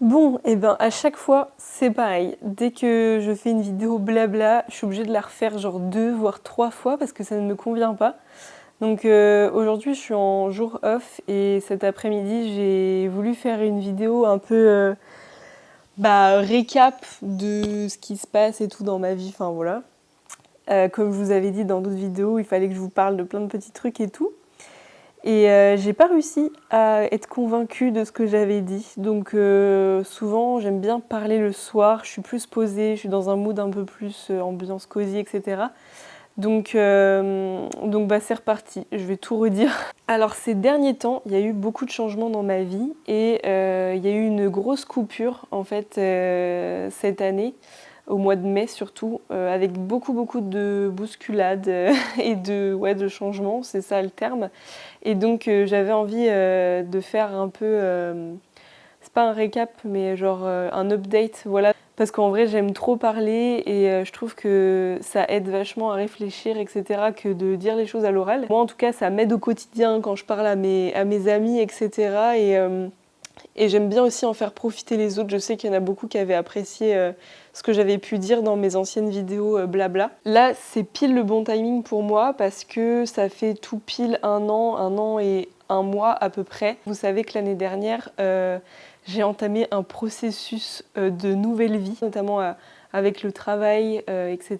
Bon, et ben à chaque fois, c'est pareil. Dès que je fais une vidéo blabla, je suis obligée de la refaire genre 2 voire 3 fois parce que ça ne me convient pas. Donc aujourd'hui, je suis en jour off et cet après-midi, j'ai voulu faire une vidéo un peu récap de ce qui se passe et tout dans ma vie, enfin voilà. Comme je vous avais dit dans d'autres vidéos, il fallait que je vous parle de plein de petits trucs et tout. Et j'ai pas réussi à être convaincue de ce que j'avais dit. Donc souvent, j'aime bien parler le soir, je suis plus posée, je suis dans un mood un peu plus ambiance cosy, etc. Donc c'est reparti, je vais tout redire. Alors ces derniers temps, il y a eu beaucoup de changements dans ma vie et il y a eu une grosse coupure en fait cette année, au mois de mai surtout, avec beaucoup de bousculades et de changements, c'est ça le terme. Et donc j'avais envie de faire un peu, c'est pas un récap, mais genre un update, voilà. Parce qu'en vrai j'aime trop parler et je trouve que ça aide vachement à réfléchir, etc. que de dire les choses à l'oral. Moi en tout cas ça m'aide au quotidien quand je parle à mes amis, etc. Et j'aime bien aussi en faire profiter les autres. Je sais qu'il y en a beaucoup qui avaient apprécié ce que j'avais pu dire dans mes anciennes vidéos blabla. Là, c'est pile le bon timing pour moi parce que ça fait tout pile un an et un mois à peu près. Vous savez que l'année dernière, j'ai entamé un processus de nouvelle vie, notamment avec le travail, etc.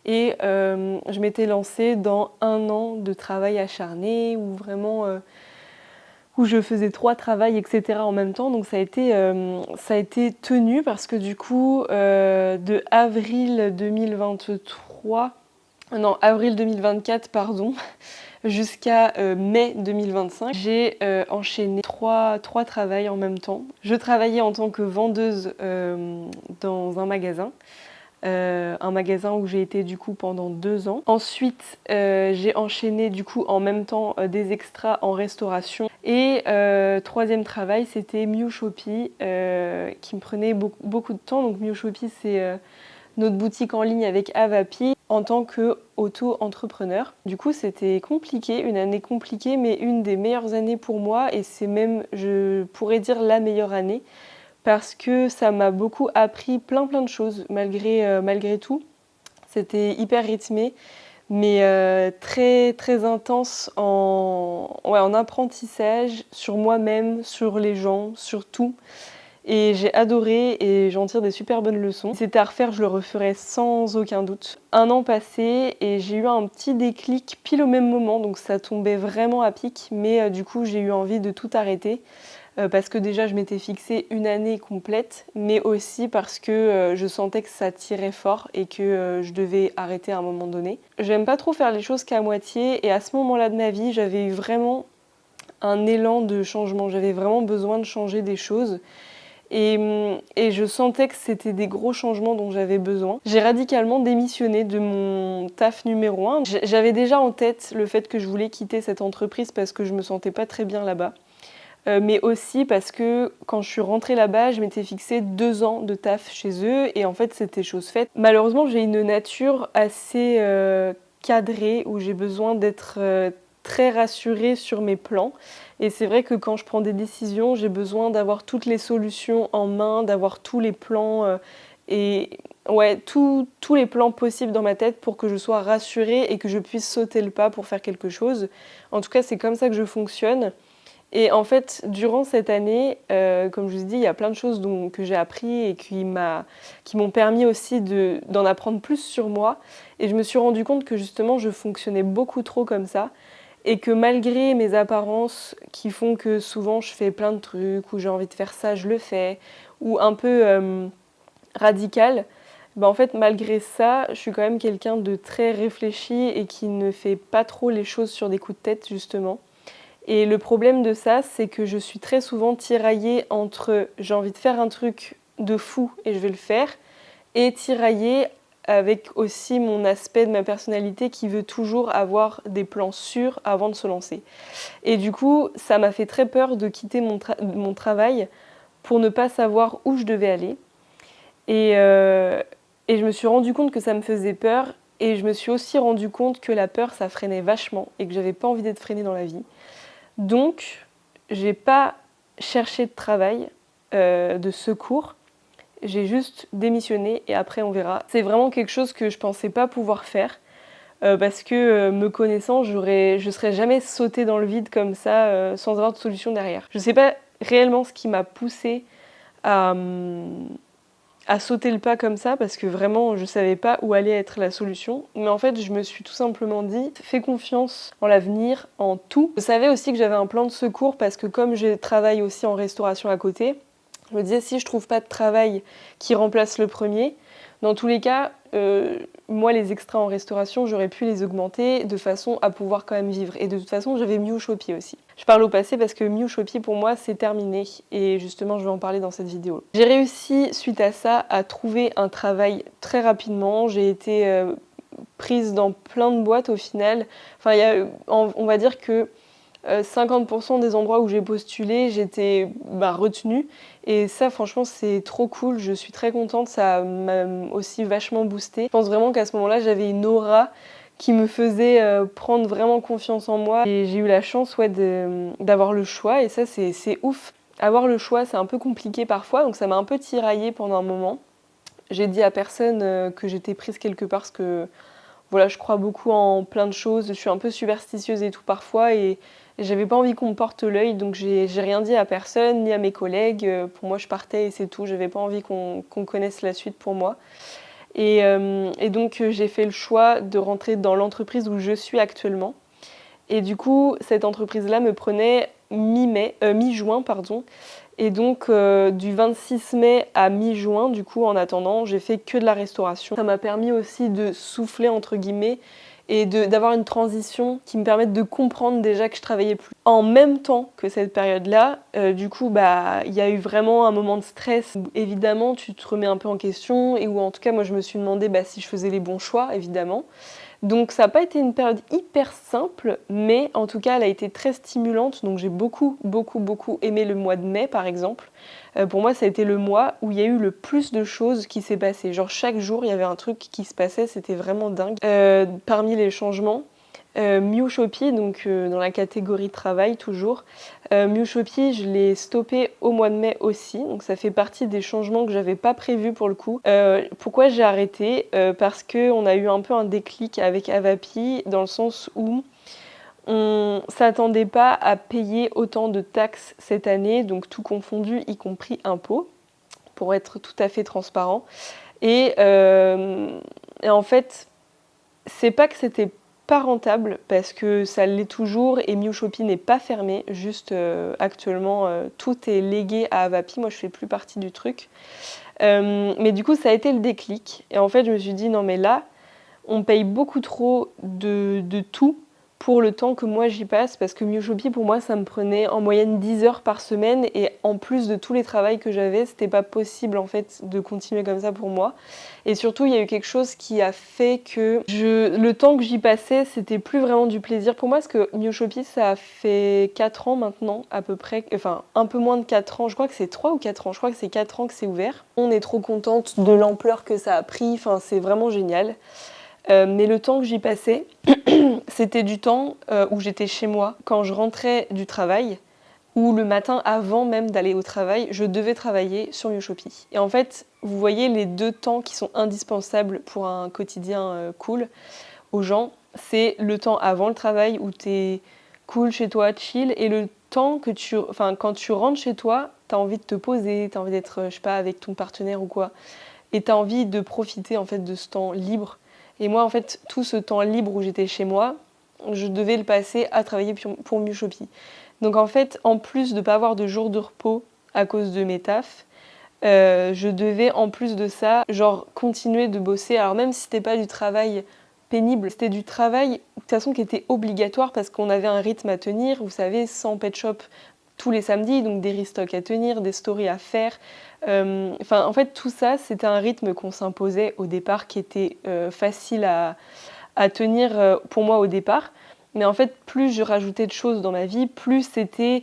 Et je m'étais lancée dans un an de travail acharné où vraiment où je faisais 3 travails, etc. en même temps. Donc ça a été tenu parce que du coup, de avril 2023, non, avril 2024, pardon, jusqu'à mai 2025, j'ai enchaîné trois travails en même temps. Je travaillais en tant que vendeuse dans un magasin où j'ai été du coup pendant 2 ans. Ensuite, j'ai enchaîné du coup en même temps des extras en restauration. Et troisième travail, c'était Miu Shopee qui me prenait beaucoup de temps. Donc Miu Shopee, c'est notre boutique en ligne avec Avapi en tant qu'auto-entrepreneur. Du coup, c'était compliqué, une année compliquée, mais une des meilleures années pour moi. Et c'est même, je pourrais dire, la meilleure année parce que ça m'a beaucoup appris plein de choses malgré tout. C'était hyper rythmé, mais très intense en apprentissage sur moi-même, sur les gens, sur tout. Et j'ai adoré et j'en tire des super bonnes leçons. Si c'était à refaire, je le referais sans aucun doute. Un an passé et j'ai eu un petit déclic pile au même moment, donc ça tombait vraiment à pic, mais du coup j'ai eu envie de tout arrêter. Parce que déjà je m'étais fixé une année complète, mais aussi parce que je sentais que ça tirait fort et que je devais arrêter à un moment donné. J'aime pas trop faire les choses qu'à moitié et à ce moment-là de ma vie, j'avais eu vraiment un élan de changement. J'avais vraiment besoin de changer des choses. Et je sentais que c'était des gros changements dont j'avais besoin. J'ai radicalement démissionné de mon taf numéro 1. J'avais déjà en tête le fait que je voulais quitter cette entreprise parce que je me sentais pas très bien là-bas. Mais aussi parce que quand je suis rentrée là-bas, je m'étais fixé 2 ans de taf chez eux et en fait c'était chose faite. Malheureusement, j'ai une nature assez cadrée où j'ai besoin d'être très rassurée sur mes plans. Et c'est vrai que quand je prends des décisions, j'ai besoin d'avoir toutes les solutions en main, d'avoir tous les plans et ouais, tous les plans possibles dans ma tête pour que je sois rassurée et que je puisse sauter le pas pour faire quelque chose. En tout cas, c'est comme ça que je fonctionne. Et en fait, durant cette année, comme je vous ai dit, il y a plein de choses que j'ai appris et qui m'ont permis aussi d'en apprendre plus sur moi. Et je me suis rendu compte que justement, je fonctionnais beaucoup trop comme ça. Et que malgré mes apparences qui font que souvent je fais plein de trucs, ou j'ai envie de faire ça, je le fais, ou un peu radical, en fait, malgré ça, je suis quand même quelqu'un de très réfléchi et qui ne fait pas trop les choses sur des coups de tête, justement. Et le problème de ça, c'est que je suis très souvent tiraillée entre j'ai envie de faire un truc de fou et je vais le faire, et tiraillée avec aussi mon aspect de ma personnalité qui veut toujours avoir des plans sûrs avant de se lancer. Et du coup, ça m'a fait très peur de quitter mon travail pour ne pas savoir où je devais aller. Et, euh, et je me suis rendu compte que ça me faisait peur. Et je me suis aussi rendu compte que la peur, ça freinait vachement et que j'avais pas envie d'être freinée dans la vie. Donc, j'ai pas cherché de travail. de secours. J'ai juste démissionné et après on verra. C'est vraiment quelque chose que je pensais pas pouvoir faire parce que me connaissant, je serais jamais sautée dans le vide comme ça sans avoir de solution derrière. Je sais pas réellement ce qui m'a poussée à, à sauter le pas comme ça parce que vraiment je savais pas où allait être la solution. Mais en fait je me suis tout simplement dit fais confiance en l'avenir, en tout. Je savais aussi que j'avais un plan de secours parce que comme je travaille aussi en restauration à côté, je me disais si je trouve pas de travail qui remplace le premier, dans tous les cas, moi les extras en restauration j'aurais pu les augmenter de façon à pouvoir quand même vivre. Et de toute façon j'avais Miu Shopee aussi. Je parle au passé parce que Miu Shopee pour moi c'est terminé et justement je vais en parler dans cette vidéo. J'ai réussi suite à ça à trouver un travail très rapidement. J'ai été prise dans plein de boîtes au final. Enfin, on va dire que 50% des endroits où j'ai postulé, j'étais retenue. Et ça, franchement, c'est trop cool. Je suis très contente. Ça m'a aussi vachement boostée. Je pense vraiment qu'à ce moment-là, j'avais une aura qui me faisait prendre vraiment confiance en moi. Et j'ai eu la chance d'avoir le choix. Et ça, c'est ouf. Avoir le choix, c'est un peu compliqué parfois. Donc ça m'a un peu tiraillée pendant un moment. J'ai dit à personne que j'étais prise quelque part parce que voilà, je crois beaucoup en plein de choses. Je suis un peu superstitieuse et tout parfois. Et j'avais pas envie qu'on me porte l'œil, donc j'ai rien dit à personne, ni à mes collègues. Pour moi, je partais et c'est tout. J'avais pas envie qu'on connaisse la suite pour moi. Et donc, j'ai fait le choix de rentrer dans l'entreprise où je suis actuellement. Et du coup, cette entreprise-là me prenait mi-juin, pardon. Et donc, du 26 mai à mi-juin, du coup, en attendant, j'ai fait que de la restauration. Ça m'a permis aussi de souffler, entre guillemets, et d'avoir une transition qui me permette de comprendre déjà que je travaillais plus. En même temps que cette période-là, du coup, il y a eu vraiment un moment de stress. Évidemment, tu te remets un peu en question, et où en tout cas, moi, je me suis demandé si je faisais les bons choix, évidemment. Donc ça n'a pas été une période hyper simple, mais en tout cas elle a été très stimulante. Donc j'ai beaucoup aimé le mois de mai par exemple. Pour moi ça a été le mois où il y a eu le plus de choses qui s'est passé. Genre chaque jour il y avait un truc qui se passait, c'était vraiment dingue. Parmi les changements, Miu Shopee, donc dans la catégorie travail toujours. Miu Shopee, je l'ai stoppé au mois de mai aussi, donc ça fait partie des changements que j'avais pas prévus pour le coup. Pourquoi j'ai arrêté Parce qu'on a eu un peu un déclic avec Avapi, dans le sens où on s'attendait pas à payer autant de taxes cette année, donc tout confondu, y compris impôts, pour être tout à fait transparent. Et en fait, c'est pas que c'était pas rentable parce que ça l'est toujours et Miu Shopee n'est pas fermé, juste actuellement tout est légué à Avapi, moi je fais plus partie du truc. Mais du coup ça a été le déclic et en fait je me suis dit non mais là on paye beaucoup trop de tout pour le temps que moi j'y passe parce que Miu Shopee pour moi ça me prenait en moyenne 10 heures par semaine et en plus de tous les travails que j'avais c'était pas possible en fait de continuer comme ça pour moi et surtout il y a eu quelque chose qui a fait que le temps que j'y passais c'était plus vraiment du plaisir pour moi parce que Miu Shopee ça fait 4 ans maintenant à peu près, enfin un peu moins de 4 ans, je crois que c'est 3 ou 4 ans, je crois que c'est 4 ans que c'est ouvert. On est trop contente de l'ampleur que ça a pris, enfin c'est vraiment génial. Mais le temps que j'y passais, c'était du temps où j'étais chez moi. Quand je rentrais du travail, ou le matin avant même d'aller au travail, je devais travailler sur Miu Shopee. Et en fait, vous voyez les deux temps qui sont indispensables pour un quotidien cool aux gens. C'est le temps avant le travail où t'es cool chez toi, chill, et le temps que quand tu rentres chez toi, t'as envie de te poser, t'as envie d'être, je sais pas, avec ton partenaire ou quoi. Et t'as envie de profiter en fait de ce temps libre. Et moi, en fait, tout ce temps libre où j'étais chez moi, je devais le passer à travailler pour Miu Shopee. Donc en fait, en plus de ne pas avoir de jours de repos à cause de mes tafs, je devais en plus de ça, genre continuer de bosser. Alors même si c'était pas du travail pénible, c'était du travail de toute façon qui était obligatoire parce qu'on avait un rythme à tenir. Vous savez, 100 pet shop tous les samedis, donc des restocks à tenir, des stories à faire. En fait, tout ça, c'était un rythme qu'on s'imposait au départ qui était facile à tenir pour moi au départ. Mais en fait, plus je rajoutais de choses dans ma vie, plus c'était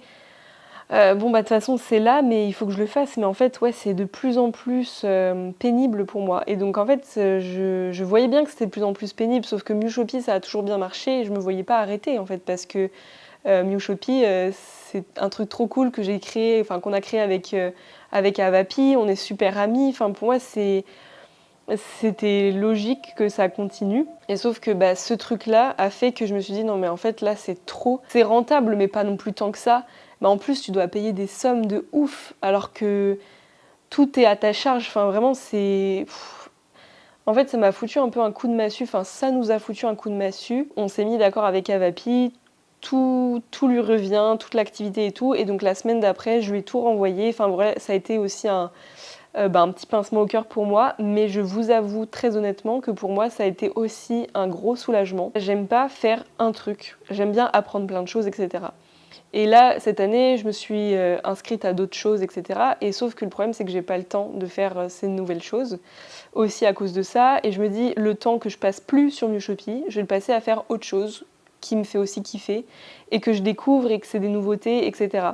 de toute façon, c'est là, mais il faut que je le fasse. Mais en fait, ouais, c'est de plus en plus pénible pour moi. Et donc, en fait, je voyais bien que c'était de plus en plus pénible, sauf que Miu Shopee, ça a toujours bien marché et je me voyais pas arrêter, en fait, parce que Miu Shoppy, c'est un truc trop cool que j'ai créé, enfin qu'on a créé avec Avapi, on est super amis. Enfin pour moi c'était logique que ça continue. Et sauf que ce truc-là a fait que je me suis dit non mais en fait là c'est trop. C'est rentable mais pas non plus tant que ça. En plus tu dois payer des sommes de ouf alors que tout est à ta charge. Enfin vraiment c'est... En fait ça m'a foutu un peu un coup de massue. Enfin ça nous a foutu un coup de massue. On s'est mis d'accord avec Avapi. Tout lui revient, toute l'activité et tout. Et donc la semaine d'après je lui ai tout renvoyé. Enfin voilà, ça a été aussi un petit pincement au cœur pour moi, mais je vous avoue très honnêtement que pour moi ça a été aussi un gros soulagement. J'aime pas faire un truc, j'aime bien apprendre plein de choses, etc. Et là, cette année, je me suis inscrite à d'autres choses, etc. Et sauf que le problème, c'est que j'ai pas le temps de faire ces nouvelles choses, aussi à cause de ça. Et je me dis, le temps que je passe plus sur Miu Shoppy, je vais le passer à faire autre chose qui me fait aussi kiffer et que je découvre et que c'est des nouveautés, etc.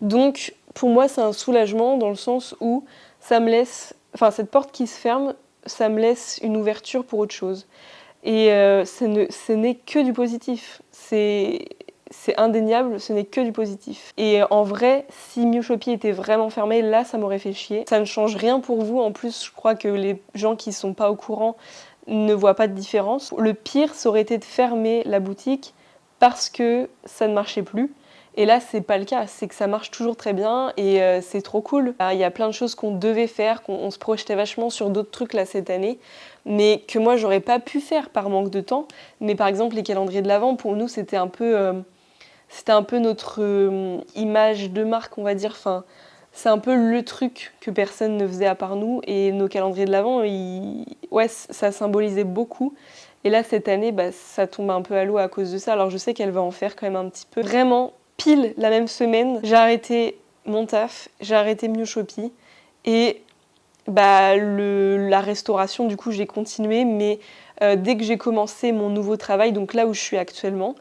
Donc, pour moi, c'est un soulagement dans le sens où ça me laisse, enfin cette porte qui se ferme, ça me laisse une ouverture pour autre chose. Et ce n'est que du positif. C'est indéniable, ce n'est que du positif. Et en vrai, si Miu Shoppy était vraiment fermé, là, ça m'aurait fait chier. Ça ne change rien pour vous. En plus, je crois que les gens qui sont pas au courant ne voient pas de différence. Le pire, ça aurait été de fermer la boutique parce que ça ne marchait plus. Et là, c'est pas le cas, c'est que ça marche toujours très bien et c'est trop cool. Il y a plein de choses qu'on devait faire, qu'on se projetait vachement sur d'autres trucs là cette année, mais que moi j'aurais pas pu faire par manque de temps. Mais par exemple, les calendriers de l'Avent, pour nous, c'était un peu notre image de marque, on va dire. Enfin, c'est un peu le truc que personne ne faisait à part nous et nos calendriers de l'Avent, ouais, ça symbolisait beaucoup. Et là, cette année, ça tombe un peu à l'eau à cause de ça. Alors je sais qu'elle va en faire quand même un petit peu. Vraiment, pile la même semaine, j'ai arrêté mon taf, j'ai arrêté Miu Shoppy et la restauration, du coup, j'ai continué, mais dès que j'ai commencé mon nouveau travail, donc là où je suis actuellement,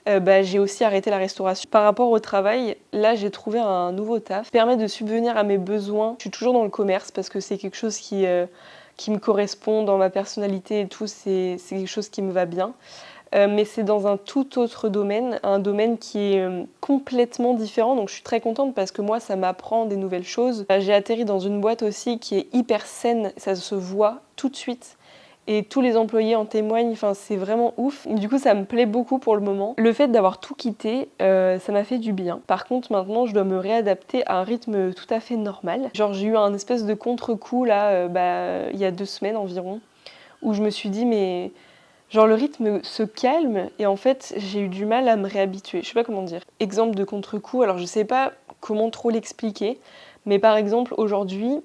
j'ai aussi arrêté la restauration. Par rapport au travail, là, j'ai trouvé un nouveau taf qui permet de subvenir à mes besoins. Je suis toujours dans le commerce parce que c'est quelque chose qui me correspond dans ma personnalité et tout, c'est quelque chose qui me va bien. Mais c'est dans un tout autre domaine, un domaine qui est complètement différent. Donc je suis très contente parce que moi, ça m'apprend des nouvelles choses. J'ai atterri dans une boîte aussi qui est hyper saine, ça se voit tout de suite. Et tous les employés en témoignent, enfin, c'est vraiment ouf. Du coup, ça me plaît beaucoup pour le moment. Le fait d'avoir tout quitté, ça m'a fait du bien. Par contre, maintenant, je dois me réadapter à un rythme tout à fait normal. Genre, j'ai eu un espèce de contre-coup, là, il y a 2 semaines environ, où je me suis dit, mais... Genre le rythme se calme et en fait j'ai eu du mal à me réhabituer. Je sais pas comment dire. Exemple de contre-coup, alors je sais pas comment trop l'expliquer, mais par exemple aujourd'hui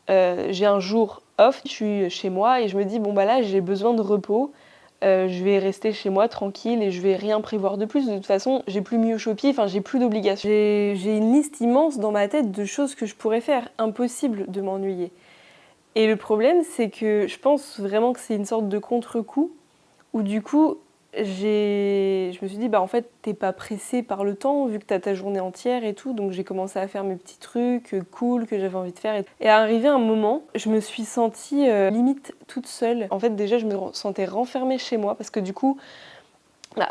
j'ai un jour off, je suis chez moi et je me dis bon là j'ai besoin de repos, je vais rester chez moi tranquille et je vais rien prévoir de plus. De toute façon j'ai plus Miu Shoppy, enfin j'ai plus d'obligations. J'ai une liste immense dans ma tête de choses que je pourrais faire, impossible de m'ennuyer. Et le problème c'est que je pense vraiment que c'est une sorte de contre-coup où du coup, je me suis dit, en fait, t'es pas pressée par le temps, vu que t'as ta journée entière et tout. Donc j'ai commencé à faire mes petits trucs cool que j'avais envie de faire. Et arrivé un moment, je me suis sentie limite toute seule. En fait, déjà, je me sentais renfermée chez moi parce que du coup,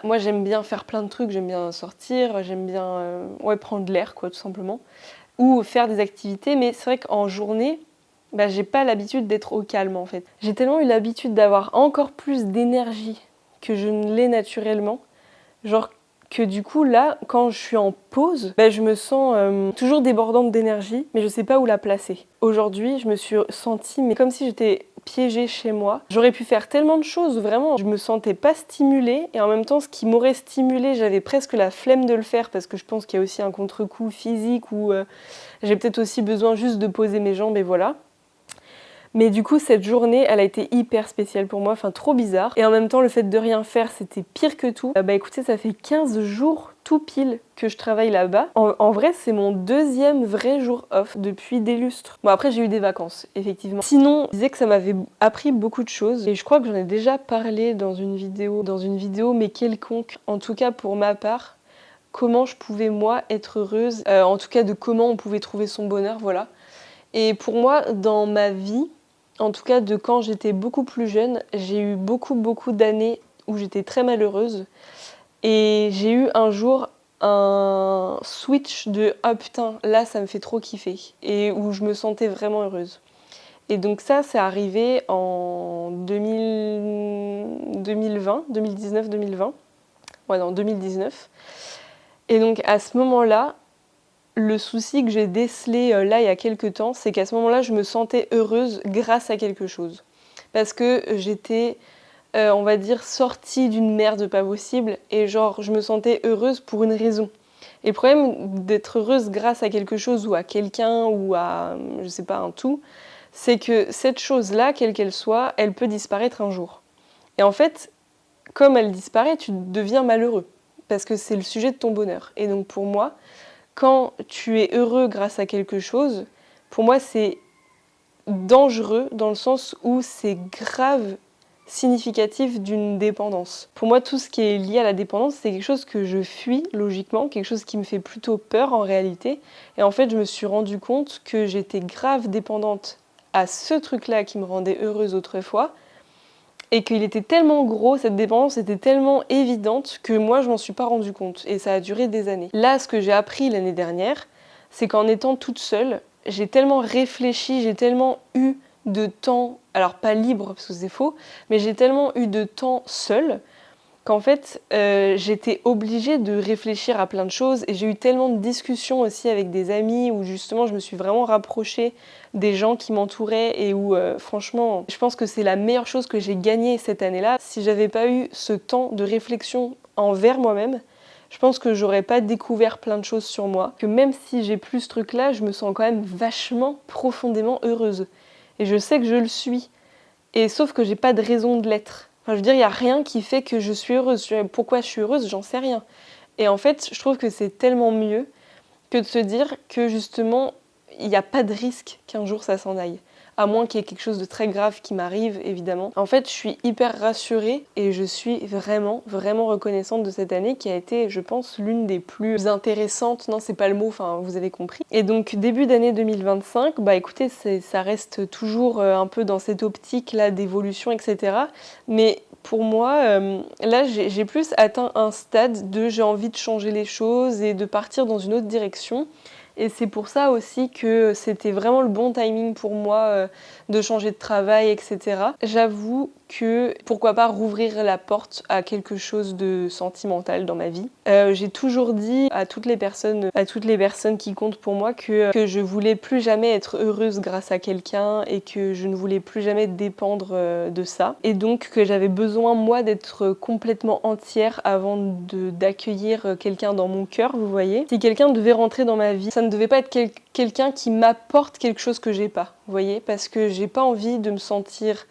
moi, j'aime bien faire plein de trucs. J'aime bien sortir, j'aime bien prendre de l'air, quoi, tout simplement. Ou faire des activités. Mais c'est vrai qu'en journée, j'ai pas l'habitude d'être au calme en fait. J'ai tellement eu l'habitude d'avoir encore plus d'énergie que je ne l'ai naturellement. Genre que du coup là, quand je suis en pause, je me sens toujours débordante d'énergie, mais je sais pas où la placer. Aujourd'hui, je me suis sentie mais comme si j'étais piégée chez moi. J'aurais pu faire tellement de choses, vraiment. Je me sentais pas stimulée et en même temps, ce qui m'aurait stimulée, j'avais presque la flemme de le faire parce que je pense qu'il y a aussi un contre-coup physique où j'ai peut-être aussi besoin juste de poser mes jambes et voilà. Mais du coup, cette journée, elle a été hyper spéciale pour moi, enfin trop bizarre. Et en même temps, le fait de rien faire, c'était pire que tout. Écoutez, ça fait 15 jours tout pile que je travaille là-bas. En vrai, c'est mon 2e vrai jour off depuis des lustres. Bon, après, j'ai eu des vacances, effectivement. Sinon, je disais que ça m'avait appris beaucoup de choses. Et je crois que j'en ai déjà parlé dans une vidéo, mais quelconque. En tout cas, pour ma part, comment je pouvais, moi, être heureuse. En tout cas, de comment on pouvait trouver son bonheur, voilà. Et pour moi, dans ma vie, en tout cas de quand j'étais beaucoup plus jeune, j'ai eu beaucoup d'années où j'étais très malheureuse. Et j'ai eu un jour un switch de « Ah putain, là ça me fait trop kiffer » et où je me sentais vraiment heureuse. Et donc ça, c'est arrivé en 2019-2020. Ouais, non, 2019. Et donc à ce moment-là, le souci que j'ai décelé là il y a quelques temps, c'est qu'à ce moment-là, je me sentais heureuse grâce à quelque chose. Parce que j'étais, on va dire, sortie d'une merde pas possible et genre, je me sentais heureuse pour une raison. Et le problème d'être heureuse grâce à quelque chose ou à quelqu'un ou à, je sais pas, un tout, c'est que cette chose-là, quelle qu'elle soit, elle peut disparaître un jour. Et en fait, comme elle disparaît, tu deviens malheureux parce que c'est le sujet de ton bonheur. Et donc pour moi, quand tu es heureux grâce à quelque chose, pour moi c'est dangereux dans le sens où c'est grave significatif d'une dépendance. Pour moi, tout ce qui est lié à la dépendance, c'est quelque chose que je fuis logiquement, quelque chose qui me fait plutôt peur en réalité. Et en fait, je me suis rendu compte que j'étais grave dépendante à ce truc-là qui me rendait heureuse autrefois, et qu'il était tellement gros, cette dépendance était tellement évidente que moi je m'en suis pas rendu compte et ça a duré des années. Là, ce que j'ai appris l'année dernière, c'est qu'en étant toute seule, j'ai tellement réfléchi, j'ai tellement eu de temps, alors pas libre parce que c'est faux, mais j'ai tellement eu de temps seule qu'en fait j'étais obligée de réfléchir à plein de choses et j'ai eu tellement de discussions aussi avec des amis où justement je me suis vraiment rapprochée des gens qui m'entouraient et où franchement je pense que c'est la meilleure chose que j'ai gagnée cette année-là. Si j'avais pas eu ce temps de réflexion envers moi-même, je pense que j'aurais pas découvert plein de choses sur moi, que même si j'ai plus ce truc-là, je me sens quand même vachement profondément heureuse. Et je sais que je le suis. Et sauf que j'ai pas de raison de l'être. Enfin, je veux dire, il n'y a rien qui fait que je suis heureuse. Pourquoi je suis heureuse, j'en sais rien. Et en fait, je trouve que c'est tellement mieux que de se dire que justement, il n'y a pas de risque qu'un jour ça s'en aille. À moins qu'il y ait quelque chose de très grave qui m'arrive, évidemment. En fait, je suis hyper rassurée et je suis vraiment, vraiment reconnaissante de cette année qui a été, je pense, l'une des plus intéressantes. Non, c'est pas le mot, enfin, vous avez compris. Et donc, début d'année 2025, bah écoutez, ça reste toujours un peu dans cette optique-là d'évolution, etc. Mais pour moi, là, j'ai plus atteint un stade de j'ai envie de changer les choses et de partir dans une autre direction. Et c'est pour ça aussi que c'était vraiment le bon timing pour moi de changer de travail, etc. J'avoue que pourquoi pas rouvrir la porte à quelque chose de sentimental dans ma vie. J'ai toujours dit à toutes les personnes qui comptent pour moi que je voulais plus jamais être heureuse grâce à quelqu'un et que je ne voulais plus jamais dépendre de ça. Et donc que j'avais besoin moi d'être complètement entière avant d'accueillir quelqu'un dans mon cœur, vous voyez. Si quelqu'un devait rentrer dans ma vie, ça ne devait pas être quelqu'un qui m'apporte quelque chose que j'ai pas, vous voyez, parce que j'ai pas envie de me sentir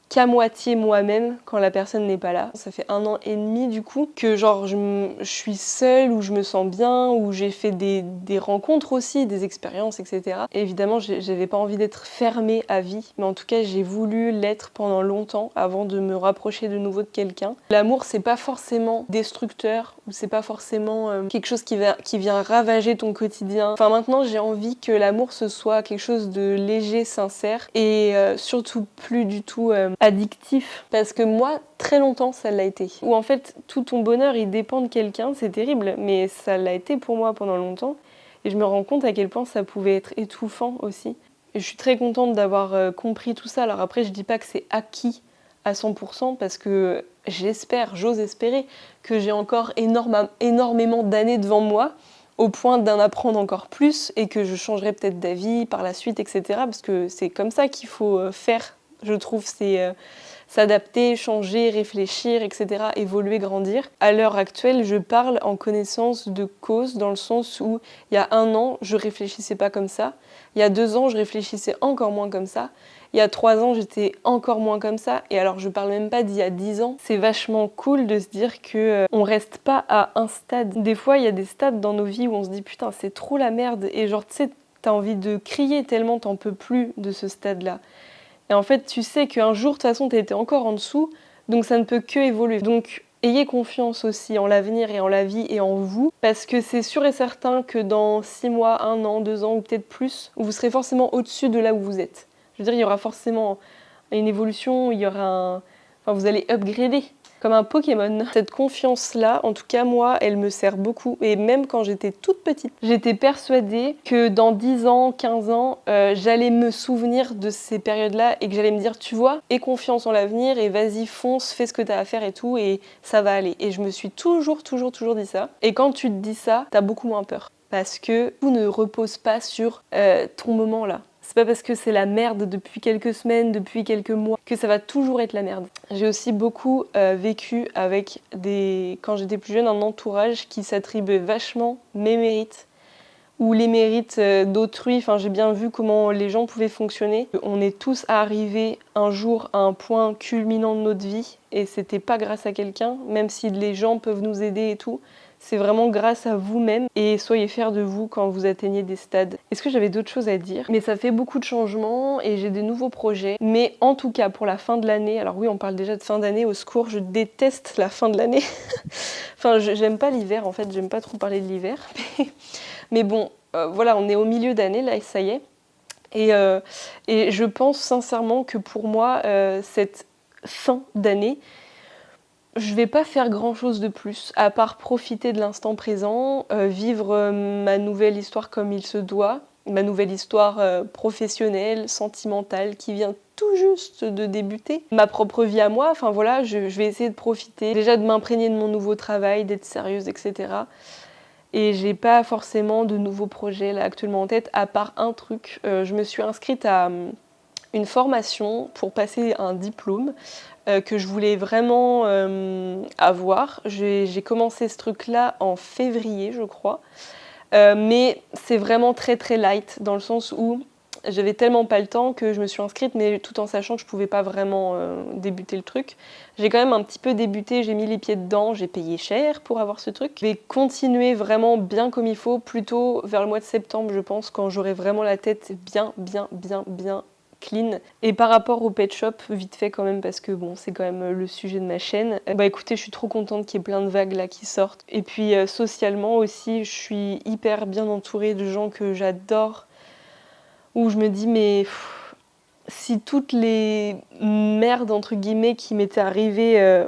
qu'à moitié moi-même quand la personne n'est pas là. Ça fait 1 an et demi du coup que genre je suis seule, où je me sens bien, où j'ai fait des rencontres aussi, des expériences, etc. Et évidemment, j'avais pas envie d'être fermée à vie, mais en tout cas, j'ai voulu l'être pendant longtemps avant de me rapprocher de nouveau de quelqu'un. L'amour, c'est pas forcément destructeur, ou c'est pas forcément quelque chose qui vient ravager ton quotidien. Enfin, maintenant, j'ai envie que l'amour, ce soit quelque chose de léger, sincère, et surtout plus du tout addictif, parce que moi très longtemps ça l'a été, où en fait tout ton bonheur il dépend de quelqu'un, c'est terrible, mais ça l'a été pour moi pendant longtemps et je me rends compte à quel point ça pouvait être étouffant aussi. Et je suis très contente d'avoir compris tout ça. Alors après je dis pas que c'est acquis à 100% parce que j'ose espérer que j'ai encore énormément d'années devant moi au point d'en apprendre encore plus et que je changerai peut-être d'avis par la suite, etc. Parce que c'est comme ça qu'il faut faire. Je trouve c'est s'adapter, changer, réfléchir, etc., évoluer, grandir. À l'heure actuelle, je parle en connaissance de cause, dans le sens où il y a 1 an, je réfléchissais pas comme ça. Il y a 2 ans, je réfléchissais encore moins comme ça. Il y a 3 ans, j'étais encore moins comme ça. Et alors, je parle même pas d'il y a 10 ans. C'est vachement cool de se dire que on reste pas à un stade. Des fois, il y a des stades dans nos vies où on se dit putain, c'est trop la merde. Et genre, tu sais, t'as envie de crier tellement t'en peux plus de ce stade-là. Et en fait, tu sais qu'un jour, de toute façon, tu étais encore en dessous, donc ça ne peut que évoluer. Donc, ayez confiance aussi en l'avenir et en la vie et en vous, parce que c'est sûr et certain que dans 6 mois, 1 an, 2 ans ou peut-être plus, vous serez forcément au-dessus de là où vous êtes. Je veux dire, il y aura forcément une évolution, il y aura enfin, vous allez upgrader. comme un Pokémon. Cette confiance-là, en tout cas moi, elle me sert beaucoup. Et même quand j'étais toute petite, j'étais persuadée que dans 10 ans, 15 ans, j'allais me souvenir de ces périodes-là et que j'allais me dire, tu vois, aie confiance en l'avenir et vas-y, fonce, fais ce que t'as à faire et tout, et ça va aller. Et je me suis toujours dit ça. Et quand tu te dis ça, t'as beaucoup moins peur. Parce que tout ne repose pas sur ton moment là. C'est pas parce que c'est la merde depuis quelques semaines, depuis quelques mois, que ça va toujours être la merde. J'ai aussi beaucoup vécu avec quand j'étais plus jeune, un entourage qui s'attribuait vachement mes mérites ou les mérites d'autrui. Enfin, j'ai bien vu comment les gens pouvaient fonctionner. On est tous arrivés un jour à un point culminant de notre vie et c'était pas grâce à quelqu'un, même si les gens peuvent nous aider et tout. C'est vraiment grâce à vous-même et soyez fiers de vous quand vous atteignez des stades. Est-ce que j'avais d'autres choses à dire? Mais ça fait beaucoup de changements et j'ai des nouveaux projets. Mais en tout cas, pour la fin de l'année, alors oui, on parle déjà de fin d'année, au secours, je déteste la fin de l'année. Enfin, j'aime pas l'hiver en fait, j'aime pas trop parler de l'hiver. Mais bon, voilà, on est au milieu d'année là et ça y est. Et je pense sincèrement que pour moi, cette fin d'année, je vais pas faire grand chose de plus, à part profiter de l'instant présent, vivre ma nouvelle histoire comme il se doit, ma nouvelle histoire professionnelle, sentimentale, qui vient tout juste de débuter. Ma propre vie à moi, enfin voilà, je vais essayer de profiter, déjà de m'imprégner de mon nouveau travail, d'être sérieuse, etc. Et j'ai pas forcément de nouveaux projets là actuellement en tête, à part un truc. Je me suis inscrite à une formation pour passer un diplôme que je voulais vraiment avoir. J'ai commencé ce truc-là en février, je crois. Mais c'est vraiment très très light, dans le sens où j'avais tellement pas le temps que je me suis inscrite, mais tout en sachant que je pouvais pas vraiment débuter le truc. J'ai quand même un petit peu débuté, j'ai mis les pieds dedans, j'ai payé cher pour avoir ce truc. Je vais continuer vraiment bien comme il faut, plutôt vers le mois de septembre, je pense, quand j'aurai vraiment la tête bien clean. Et par rapport au pet shop, vite fait quand même, parce que bon, c'est quand même le sujet de ma chaîne. Bah écoutez, je suis trop contente qu'il y ait plein de vagues là qui sortent. Et puis socialement aussi, je suis hyper bien entourée de gens que j'adore, où je me dis mais si toutes les merdes entre guillemets qui m'étaient arrivées,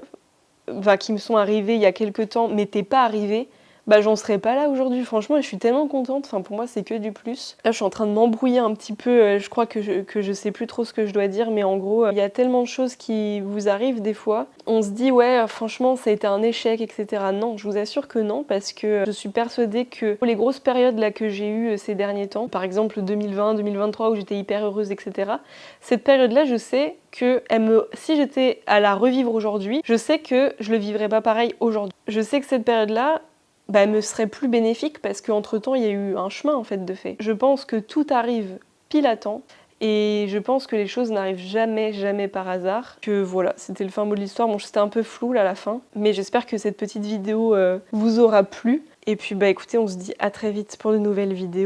qui me sont arrivées il y a quelques temps, m'étaient pas arrivées, bah j'en serais pas là aujourd'hui. Franchement, je suis tellement contente. Enfin, pour moi, c'est que du plus. Là, je suis en train de m'embrouiller un petit peu. Je crois que je sais plus trop ce que je dois dire, mais en gros, il y a tellement de choses qui vous arrivent des fois. On se dit, ouais, franchement, ça a été un échec, etc. Non, je vous assure que non, parce que je suis persuadée que les grosses périodes là que j'ai eues ces derniers temps, par exemple 2020, 2023, où j'étais hyper heureuse, etc. Cette période-là, je sais que si j'étais à la revivre aujourd'hui, je sais que je le vivrais pas pareil aujourd'hui. Je sais que cette période-là, elle me serait plus bénéfique parce qu'entre-temps, il y a eu un chemin en fait de fait. Je pense que tout arrive pile à temps et je pense que les choses n'arrivent jamais par hasard. Que voilà, c'était le fin mot de l'histoire. Bon, c'était un peu flou là à la fin, mais j'espère que cette petite vidéo vous aura plu. Et puis écoutez, on se dit à très vite pour de nouvelles vidéos.